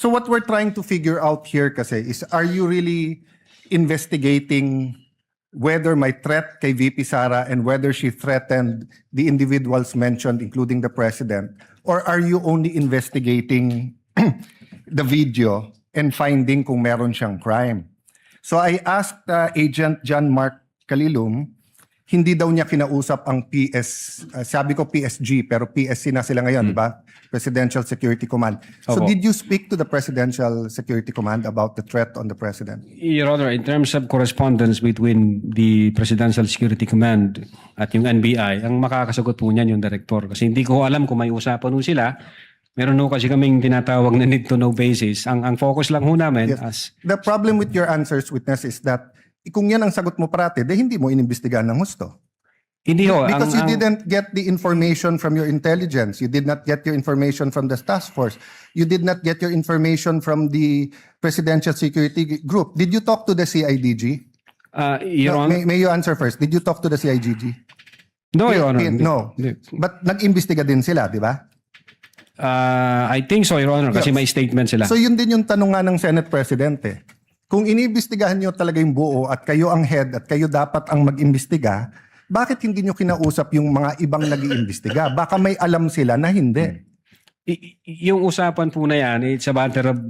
So what we're trying to figure out here kasi is, are you really investigating whether may threat kay VP Sara and whether she threatened the individuals mentioned, including the president? Or are you only investigating the video and finding kung meron siyang crime? So I asked Agent John Mark Calilum, hindi daw niya kinausap ang sabi ko PSG, pero PSC na sila ngayon, di ba? Presidential Security Command. So Opo. did you speak to the Presidential Security Command about the threat on the President? Your Honor, in terms of correspondence between the Presidential Security Command at yung NBI, ang makakasagot po niyan yung director. Kasi hindi ko alam kung may usapan po sila. Meron po kasi kaming tinatawag na need to know basis. Ang focus lang po namin as... The problem with your answers, witness, is that kung yan ang sagot mo parati, hindi mo inimbestigahan ng husto. Hindi ho. Because you didn't get the information from your intelligence. You did not get your information from the task force. You did not get your information from the Presidential Security Group. Did you talk to the CIDG? Your No, Honor... may you answer first. Did you talk to the CIDG? No, Your Honor. hindi. No. Hindi. But nag-imbestiga din sila, di ba? I think so, Your Honor, kasi Yes. may statement sila. So yun din yung tanong nga ng Senate President eh. Kung iniimbestigahan nyo talaga yung buo at kayo ang head at kayo dapat ang mag-imbestiga, bakit hindi nyo kinausap yung mga ibang nag-iimbestiga? Baka may alam sila na hindi. Yung usapan po na yan, it's a matter of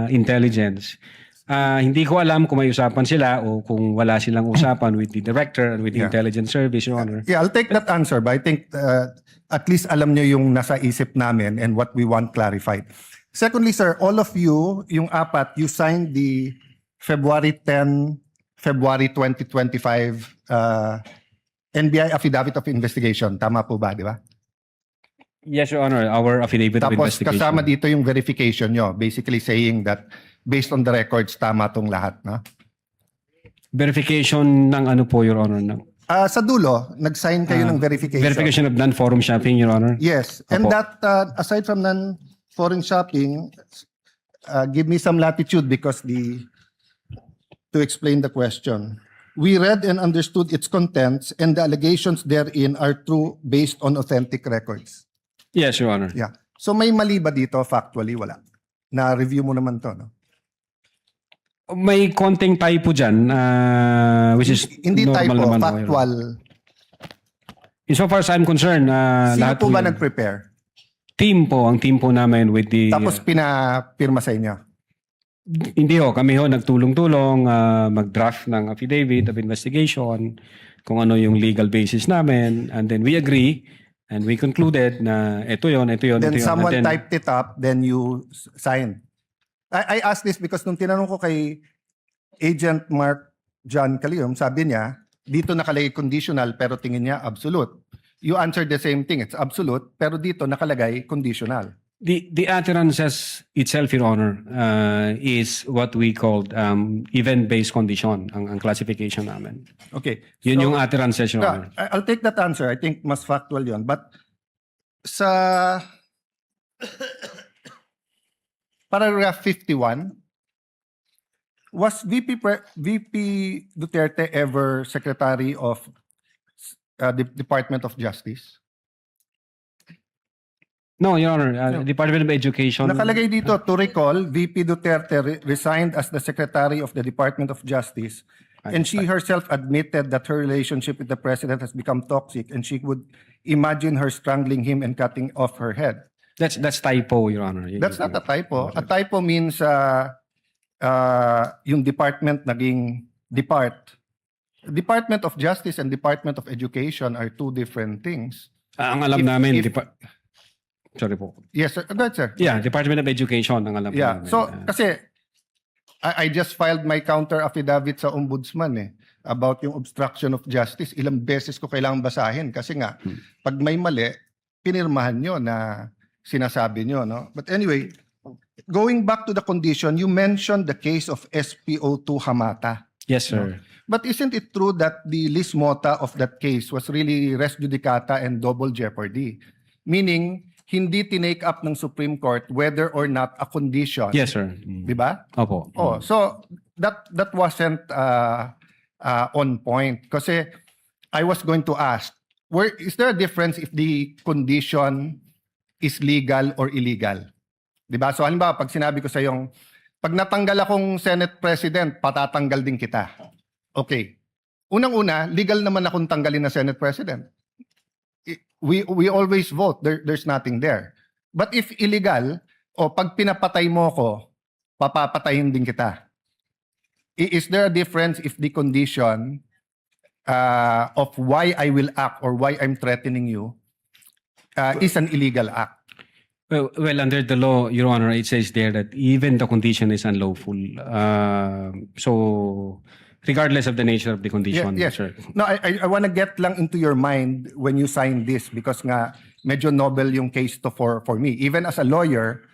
intelligence. Hindi ko alam kung may usapan sila o kung wala silang usapan with the director and with the intelligence service, Your Honor. Yeah, I'll take that answer, but I think at least alam nyo yung nasa isip namin and what we want clarified. Secondly, sir, all of you, yung apat, you signed the February 10, February 2025 NBI Affidavit of Investigation. Tama po ba, di ba? Yes, Your Honor, our affidavit of Tapos investigation. kasama dito yung verification nyo, basically saying that based on the records, tama tong lahat. No? Verification ng ano po, Your Honor? Ng Sa dulo, nag-sign kayo ng verification. verification of non-forum shopping, Your Honor? Yes. And Opo. that, aside from non-foreign shopping, give me some latitude because to explain the question. We read and understood its contents and the allegations therein are true based on authentic records. Yes, Your Honor. Yeah. So may mali ba dito? Factually, wala. Na-review mo naman to, no? May konting typo dyan, which is Hindi normal typo, naman, Your Honor. factual. Insofar as I'm concerned, Sino lahat po ba yun. nag-prepare? Ang team po namin with the... Tapos pinapirma sa inyo? Hindi ho, kami ho nagtulong-tulong mag-draft ng affidavit of investigation, kung ano yung legal basis namin, and then we agree and we concluded na ito yun. Then someone And then, typed it up, then you signed. I asked this because nung tinanong ko kay Agent Mark John Calilum, sabi niya, dito nakalagay conditional pero tingin niya absolute. You answered the same thing, it's absolute, pero dito nakalagay conditional. The utterances itself, Your Honor, is what we called event-based condition, ang classification namin. Okay. Yun so- yung utterances, Your Honor. I'll take that answer. I think mas factual yun. But sa paragraph 51, was VP Duterte ever Secretary of the Department of Justice? No, Your Honor, Department of Education. Nakalagay dito, to recall, VP Duterte resigned as the Secretary of the Department of Justice, and she herself admitted that her relationship with the President has become toxic and she would imagine her strangling him and cutting off her head. That's typo, Your Honor. That's not a typo. A typo means yung department naging depart. Department of Justice and Department of Education are two different things. Ang alam If- namin, if- sorry po. Yes, sir. Go ahead, sir. Yeah, Department of Education ang alam po Yeah. namin. So, kasi I just filed my counter affidavit sa ombudsman about yung obstruction of justice. Ilang beses ko kailangan basahin kasi nga, pag may mali, pinirmahan nyo na sinasabi nyo. No? But anyway, going back to the condition, you mentioned the case of SPO2 Hamata. Yes, sir. But isn't it true that the lis mota of that case was really res judicata and double jeopardy? Meaning, hindi tinake up ng Supreme Court whether or not a condition. Yes, sir. Di ba? Opo. Oh, so that wasn't on point. Kasi I was going to ask, is there a difference if the condition is legal or illegal? Di ba? So halimbawa, pag sinabi ko sa yung, pag natanggal akong Senate President, patatanggal din kita. Okay. Unang-una, legal naman akong tanggalin na Senate President. We always vote. There's nothing there. But if illegal, o pag pinapatay mo ko, papapatayin din kita. Is there a difference if the condition of why I will act or why I'm threatening you is an illegal act? Well, under the law, Your Honor, it says there that even the condition is unlawful. So, regardless of the nature of the condition, Yes. sir. No, I want to get lang into your mind when you sign this because nga medyo novel yung case to for me. Even as a lawyer,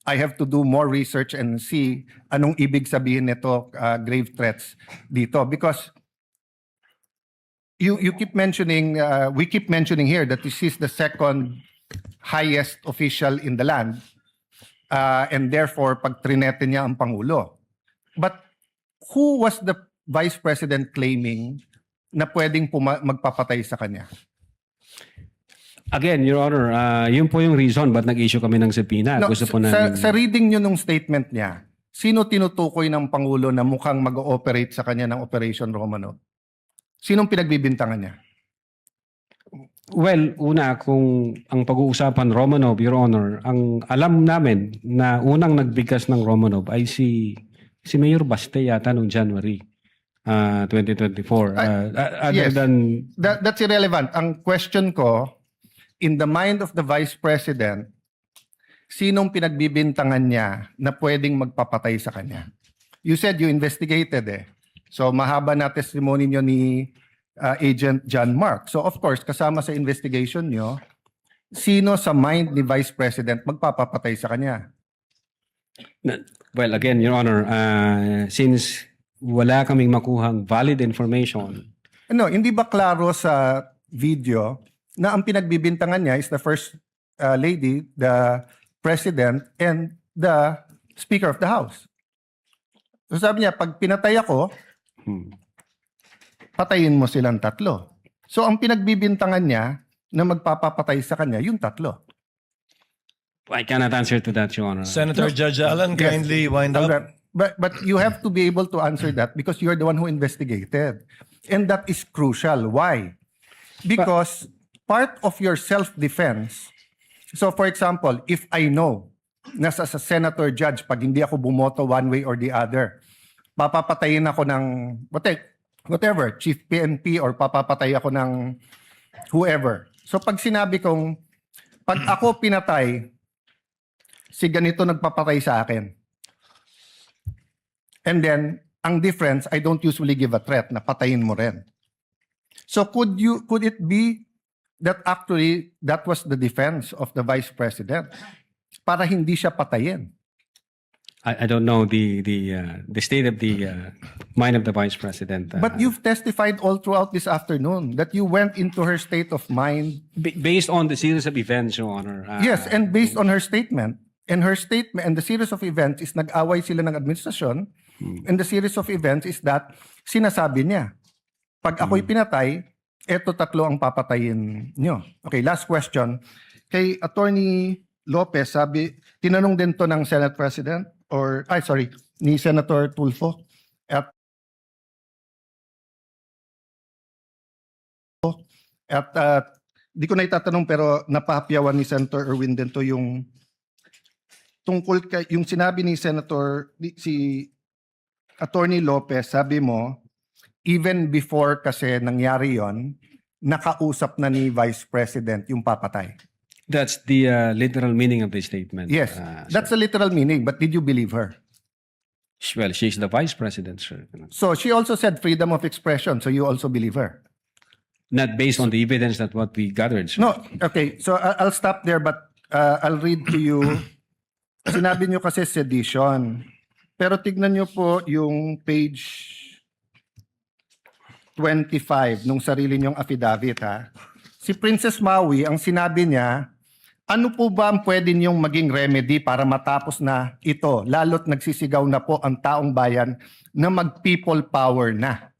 I have to do more research and see anong ibig sabihin nito grave threats dito because you keep mentioning we keep mentioning here that this is the second highest official in the land and therefore pag trinete niya ang Pangulo. But who was the Vice President claiming na pwedeng magpapatay sa kanya? Again, Your Honor, yun po yung reason ba't nag-issue kami ng subpoena. No, Gusto po namin... sa reading nyo nung statement niya, sino tinutukoy ng Pangulo na mukhang mag-ooperate sa kanya ng Operation Romanov? Sinong pinagbibintangan niya? Well, una, kung ang pag-uusapan Romanov, Your Honor, ang alam namin na unang nagbigkas ng Romanov ay si Mayor Baste yata noong January 2024. Other yes. than... That's irrelevant. Ang question ko, in the mind of the Vice President, sinong pinagbibintangan niya na pwedeng magpapatay sa kanya? You said you investigated eh. So mahaba na testimony niyo ni Agent John Mark. So of course, kasama sa investigation niyo, sino sa mind ni Vice President magpapapatay sa kanya? Well, again, Your Honor, since wala kaming makuhang valid information. No, hindi ba klaro sa video na ang pinagbibintangan niya is the First Lady, the President, and the Speaker of the House? So sabi niya, pag pinatay ako, patayin mo silang tatlo. So ang pinagbibintangan niya na magpapapatay sa kanya, yung tatlo. I cannot answer to that, Your Honor. Senator Judge Allen, kindly wind up. Okay. But you have to be able to answer that because you're the one who investigated. And that is crucial. Why? Because part of your self-defense, so for example, if I know na sa senator judge, pag hindi ako bumoto one way or the other, papapatayin ako ng whatever, chief PNP or papapatay ako ng whoever. So pag sinabi kong, pag ako pinatay, si ganito nagpapatay sa akin. And then, ang difference, I don't usually give a threat na patayin mo rin. So could it be that actually that was the defense of the Vice President para hindi siya patayin? I don't know the state of the mind of the Vice President. But you've testified all throughout this afternoon that you went into her state of mind. Based on the series of events, Your Honor. Yes, and based on her statement. And her statement and the series of events is nag-away sila ng administrasyon. And the series of events is that sinasabi niya, pag ako'y pinatay, eto tatlo ang papatayin nyo. Okay, last question. Kay Attorney Lopez, tinanong din to ng Senate President ni Senator Tulfo. At di ko na itatanong pero napahapyawan ni Senator Erwin din to yung tungkol kay yung sinabi ni si Attorney Lopez, sabi mo, even before kasi nangyari yon, nakausap na ni Vice President yung papatay. That's the literal meaning of the statement. Yes, that's the literal meaning, but did you believe her? Well, she's the Vice President, sir. So she also said freedom of expression, so you also believe her? Not based on the evidence that what we gathered, sir. No, okay, so I'll stop there but I'll read to you. Sinabi niyo kasi sedition. Pero tignan niyo po yung page 25 nung sarili niyong affidavit ha. Si Princess Maui, ang sinabi niya, ano po ba ang pwede niyong maging remedy para matapos na ito? Lalo't nagsisigaw na po ang taong bayan na mag-people power na.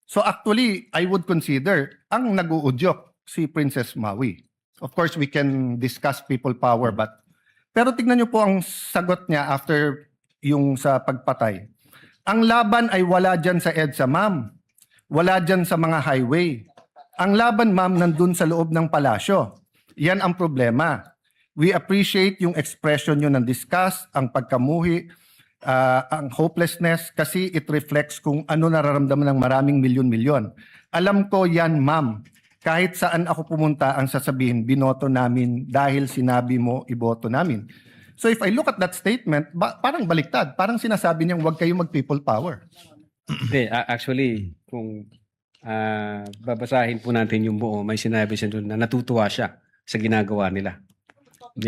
So actually, I would consider ang nag-uudyok si Princess Maui. Of course, we can discuss people power, Pero tignan niyo po ang sagot niya after yung sa pagpatay. Ang laban ay wala dyan sa EDSA, ma'am. Wala dyan sa mga highway. Ang laban, ma'am, nandun sa loob ng palasyo. Yan ang problema. We appreciate yung expression nyo ng disgust, ang pagkamuhi, ang hopelessness, kasi it reflects kung ano nararamdaman ng maraming milyon-milyon. Alam ko yan, ma'am. Kahit saan ako pumunta, ang sasabihin, binoto namin dahil sinabi mo, iboto namin. So if I look at that statement, parang baliktad. Parang sinasabi niyang huwag kayo mag-people power. Hindi, actually, kung babasahin po natin yung buo, may sinabi siya doon na natutuwa siya sa ginagawa nila.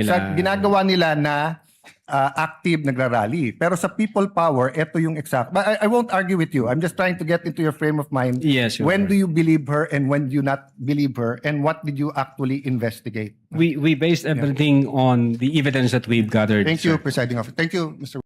Sa ginagawa nila na active nagrarally. Pero sa people power, ito yung exact. But I won't argue with you. I'm just trying to get into your frame of mind. Yes, Your When Honor. do you believe her and when do you not believe her? And what did you actually investigate? We based everything on the evidence that we've gathered. Thank you, sir. Presiding Officer. Thank you, Mr.